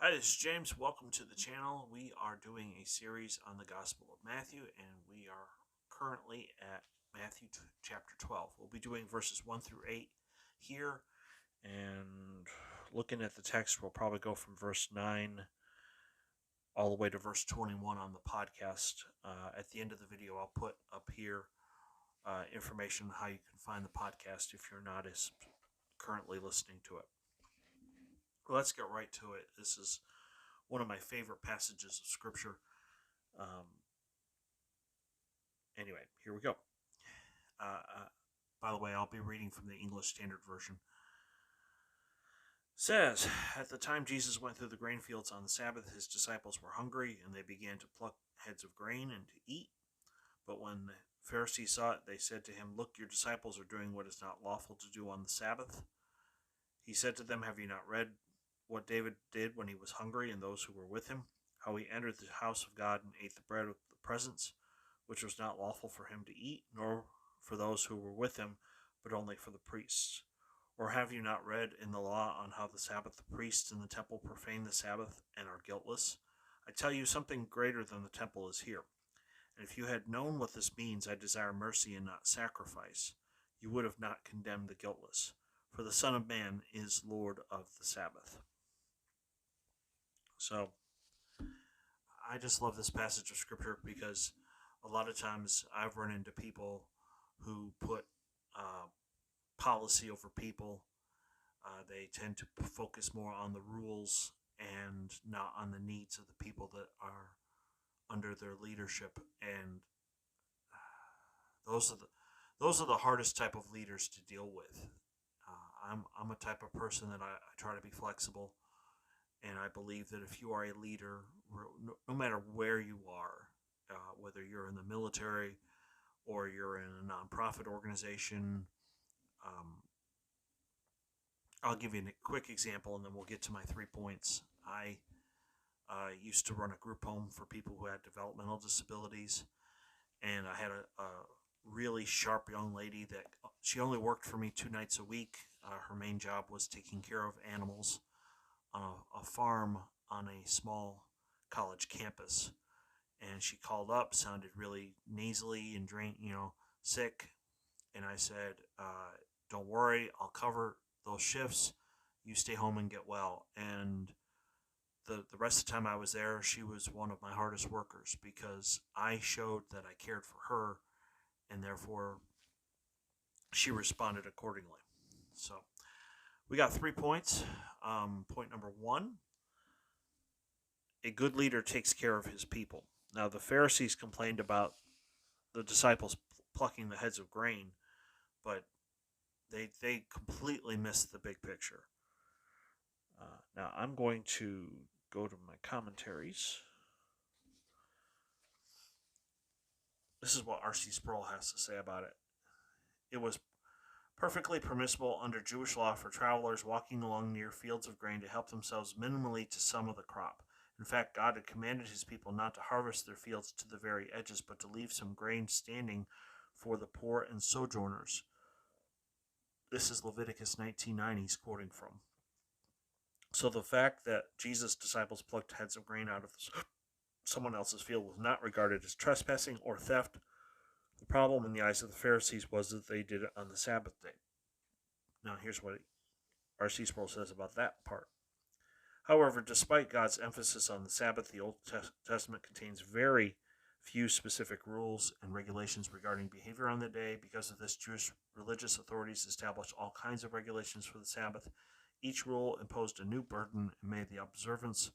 Hi, this is James. Welcome to the channel. We are doing a series on the Gospel of Matthew, and we are currently at Matthew chapter 12. We'll be doing verses 1 through 8 here, and looking at the text, we'll probably go from verse 9 all the way to verse 21 on the podcast. At the end of the video, I'll put up here information on how you can find the podcast if you're not as currently listening to it. Let's get right to it. This is one of my favorite passages of Scripture. Anyway, here we go. By the way, I'll be reading from the English Standard Version. It says, at the time Jesus went through the grain fields on the Sabbath, his disciples were hungry, and they began to pluck heads of grain and to eat. But when the Pharisees saw it, they said to him, "Look, your disciples are doing what is not lawful to do on the Sabbath." He said to them, "Have you not read what David did when he was hungry, and those who were with him, how he entered the house of God and ate the bread of the presence, which was not lawful for him to eat, nor for those who were with him, but only for the priests? Or have you not read in the law on how the Sabbath the priests in the temple profane the Sabbath and are guiltless? I tell you, something greater than the temple is here. And if you had known what this means, I desire mercy and not sacrifice, you would have not condemned the guiltless. For the Son of Man is Lord of the Sabbath." So, I just love this passage of Scripture because a lot of times I've run into people who put policy over people. They tend to focus more on the rules and not on the needs of the people that are under their leadership. And those are the hardest type of leaders to deal with. I'm a type of person that I try to be flexible, and I believe that if you are a leader, no matter where you are, whether you're in the military or you're in a nonprofit organization, I'll give you a quick example and then we'll get to my 3 points. I used to run a group home for people who had developmental disabilities, and I had a really sharp young lady that she only worked for me 2 nights a week. Her main job was taking care of animals on a farm on a small college campus. And she called up, sounded really nasally and sick. And I said, "Don't worry, I'll cover those shifts. You stay home and get well." And the rest of the time I was there, she was one of my hardest workers because I showed that I cared for her, and therefore she responded accordingly. So we got 3 points. Point number 1, a good leader takes care of his people. Now, the Pharisees complained about the disciples plucking the heads of grain, but they completely missed the big picture. Now, I'm going to go to my commentaries. This is what R.C. Sproul has to say about it. It was perfectly permissible under Jewish law for travelers walking along near fields of grain to help themselves minimally to some of the crop. In fact, God had commanded his people not to harvest their fields to the very edges, but to leave some grain standing for the poor and sojourners. This is Leviticus 19:9 he's quoting from. So the fact that Jesus' disciples plucked heads of grain out of someone else's field was not regarded as trespassing or theft. The problem in the eyes of the Pharisees was that they did it on the Sabbath day. Now here's what R.C. Sproul says about that part. However, despite God's emphasis on the Sabbath, the Old Testament contains very few specific rules and regulations regarding behavior on the day. Because of this, Jewish religious authorities established all kinds of regulations for the Sabbath. Each rule imposed a new burden and made the observance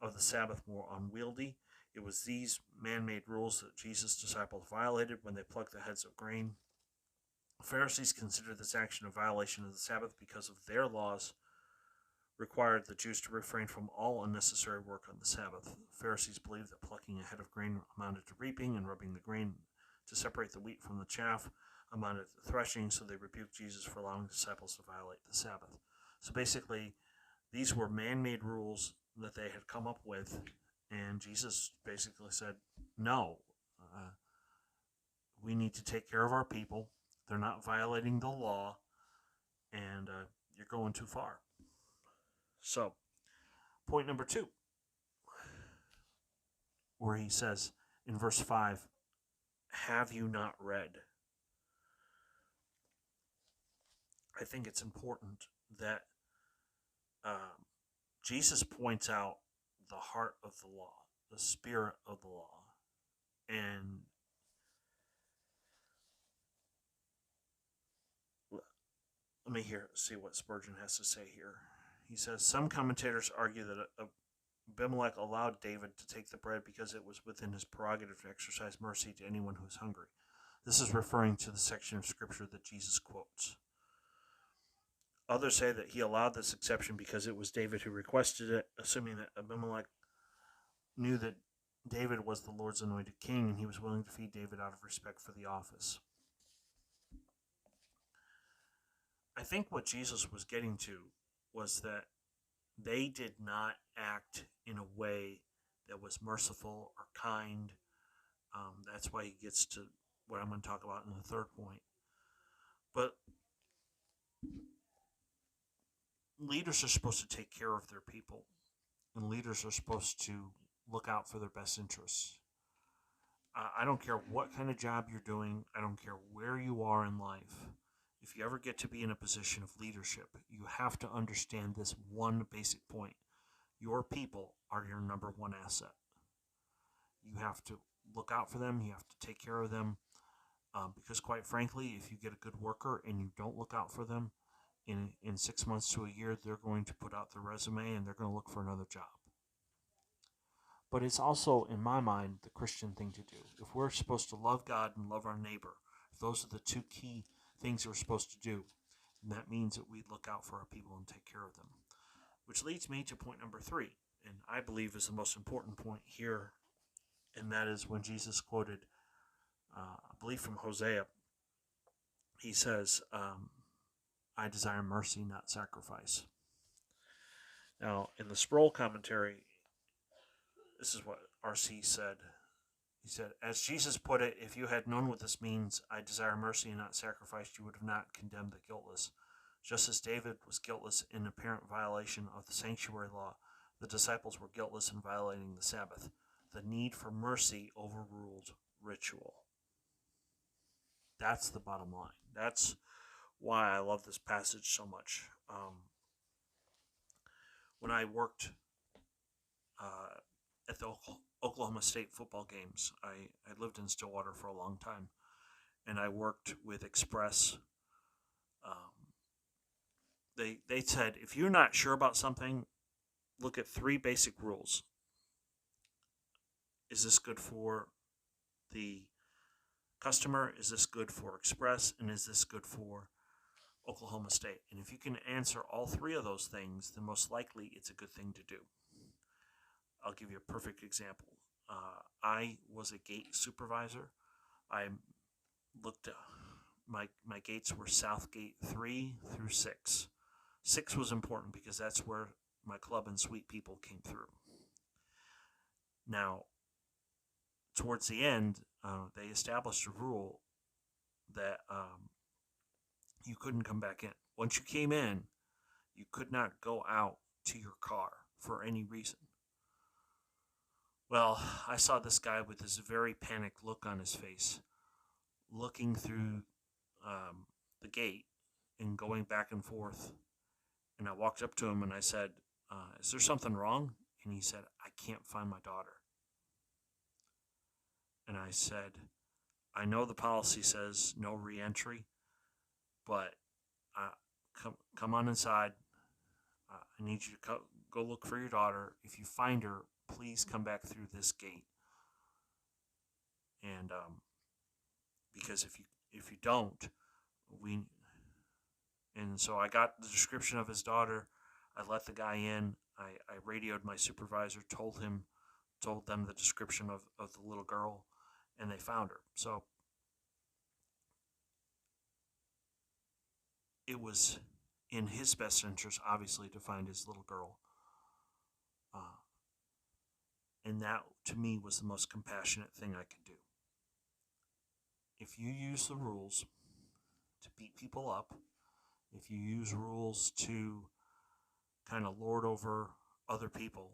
of the Sabbath more unwieldy. It was these man-made rules that Jesus' disciples violated when they plucked the heads of grain. The Pharisees considered this action a violation of the Sabbath because of their laws required the Jews to refrain from all unnecessary work on the Sabbath. The Pharisees believed that plucking a head of grain amounted to reaping, and rubbing the grain to separate the wheat from the chaff amounted to threshing, so they rebuked Jesus for allowing the disciples to violate the Sabbath. So basically, these were man-made rules that they had come up with, and Jesus basically said, no, we need to take care of our people. They're not violating the law, and you're going too far. So, Point number 2, where he says in verse 5, have you not read? I think it's important that Jesus points out the heart of the law, the spirit of the law. And let me see what Spurgeon has to say here. He says, some commentators argue that Abimelech allowed David to take the bread because it was within his prerogative to exercise mercy to anyone who is hungry. This is referring to the section of Scripture that Jesus quotes. Others say that he allowed this exception because it was David who requested it, assuming that Abimelech knew that David was the Lord's anointed king and he was willing to feed David out of respect for the office. I think what Jesus was getting to was that they did not act in a way that was merciful or kind. That's why he gets to what I'm going to talk about in the third point. But leaders are supposed to take care of their people, and leaders are supposed to look out for their best interests. I don't care what kind of job you're doing. I don't care where you are in life. If you ever get to be in a position of leadership, you have to understand this one basic point. Your people are your number one asset. You have to look out for them. You have to take care of them. Because quite frankly, if you get a good worker and you don't look out for them, in 6 months to a year, they're going to put out their resume and they're going to look for another job. But it's also, in my mind, the Christian thing to do. If we're supposed to love God and love our neighbor, if those are the two key things we're supposed to do, and that means that we look out for our people and take care of them. Which leads me to point number 3, and I believe is the most important point here, and that is when Jesus quoted, I believe from Hosea, he says, I desire mercy, not sacrifice. Now, in the Sproul commentary, this is what R.C. said. He said, as Jesus put it, if you had known what this means, I desire mercy and not sacrifice, you would have not condemned the guiltless. Just as David was guiltless in apparent violation of the sanctuary law, the disciples were guiltless in violating the Sabbath. The need for mercy overruled ritual. That's the bottom line. That's why I love this passage so much. When I worked at the Oklahoma State football games, I lived in Stillwater for a long time, and I worked with Express. They said, if you're not sure about something, look at 3 basic rules. Is this good for the customer? Is this good for Express? And is this good for Oklahoma State? And if you can answer all 3 of those things, then most likely it's a good thing to do. I'll give you a perfect example. I was a gate supervisor. I looked at my gates were South Gate 3 through 6. 6 was important because that's where my club and suite people came through. Now, towards the end, they established a rule that you couldn't come back in. Once you came in, you could not go out to your car for any reason. Well, I saw this guy with this very panicked look on his face, looking through the gate and going back and forth. And I walked up to him and I said, is there something wrong? And he said, I can't find my daughter. And I said, I know the policy says no re-entry, but come on inside. I need you to go look for your daughter. If you find her, please come back through this gate. And because if you don't, and so I got the description of his daughter. I let the guy in. I radioed my supervisor, told them the description of the little girl, and they found her. So it was in his best interest, obviously, to find his little girl. And that, to me, was the most compassionate thing I could do. If you use the rules to beat people up, if you use rules to kind of lord over other people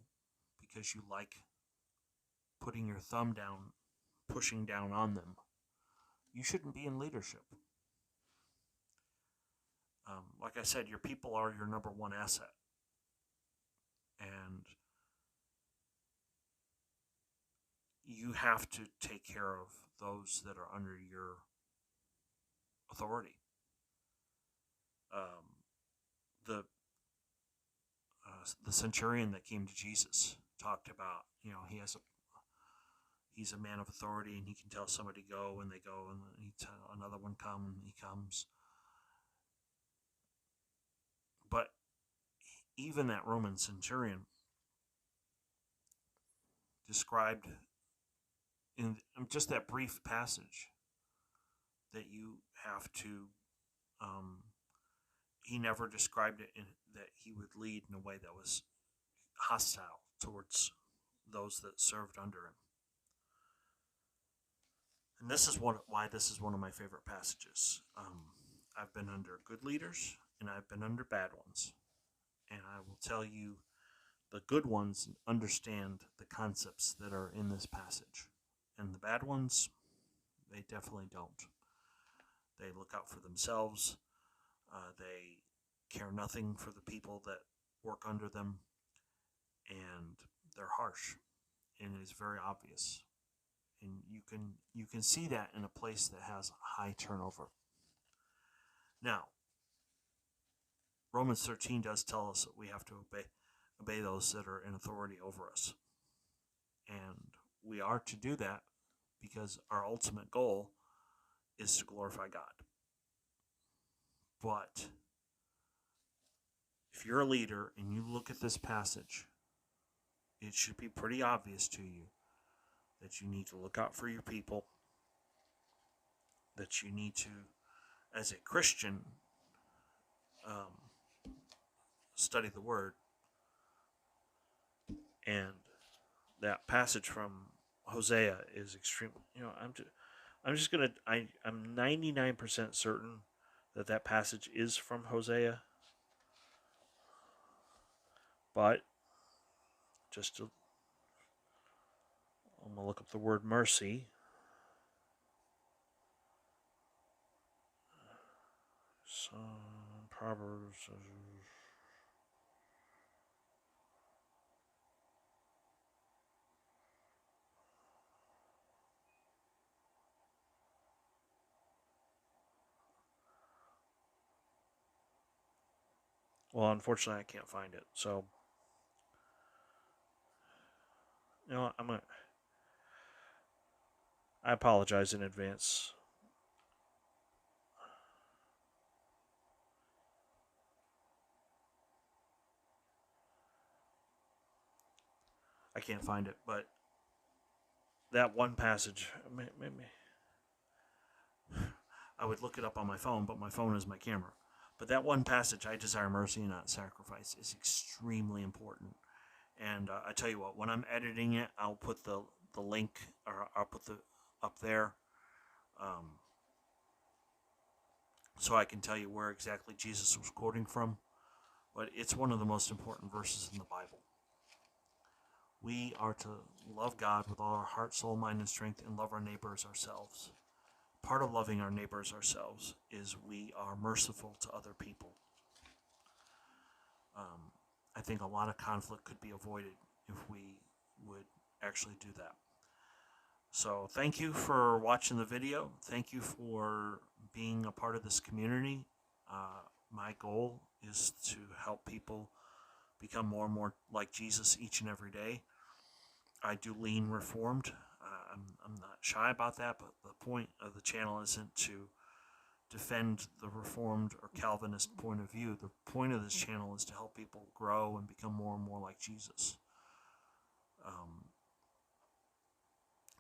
because you like putting your thumb down, pushing down on them, you shouldn't be in leadership. Like I said, your people are your number one asset. And you have to take care of those that are under your authority. The the centurion that came to Jesus talked about, he's a man of authority, and he can tell somebody go, and they go, and he tell another one come, and he comes. But even that Roman centurion described in just that brief passage that you have to, he never described it that he would lead in a way that was hostile towards those that served under him. And this is why this is one of my favorite passages. I've been under good leaders and I've been under bad ones. And I will tell you, the good ones understand the concepts that are in this passage. And the bad ones, they definitely don't. They look out for themselves. They care nothing for the people that work under them. And they're harsh. And it is very obvious. And you can see that in a place that has high turnover. Now, Romans 13 does tell us that we have to obey those that are in authority over us. And we are to do that because our ultimate goal is to glorify God. But if you're a leader and you look at this passage, it should be pretty obvious to you that you need to look out for your people, that you need to, as a Christian, study the Word. And that passage from Hosea is extreme. I'm 99% certain that passage is from Hosea. But I'm going to look up the word mercy. Proverbs. Well, unfortunately, I can't find it. So, I apologize in advance. I can't find it, but that one passage, maybe I would look it up on my phone, but my phone is my camera. But that one passage, I desire mercy and not sacrifice, is extremely important. And I tell you what, when I'm editing it, I'll put the link, or I'll put the up there, so I can tell you where exactly Jesus was quoting from. But it's one of the most important verses in the Bible. We are to love God with all our heart, soul, mind, and strength, and love our neighbors ourselves. Part of loving our neighbors ourselves is we are merciful to other people. I think a lot of conflict could be avoided if we would actually do that. So thank you for watching the video. Thank you for being a part of this community. My goal is to help people become more and more like Jesus each and every day. I do lean Reformed. I'm not shy about that, but the point of the channel isn't to defend the Reformed or Calvinist point of view. The point of this channel is to help people grow and become more and more like Jesus.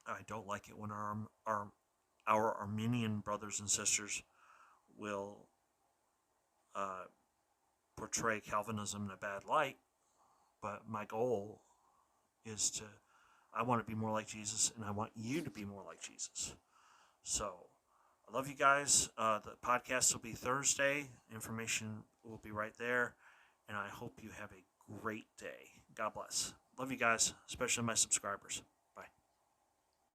I don't like it when our Armenian brothers and sisters will portray Calvinism in a bad light, but my goal is I want to be more like Jesus, and I want you to be more like Jesus. So, I love you guys. The podcast will be Thursday. Information will be right there, and I hope you have a great day. God bless. Love you guys, especially my subscribers.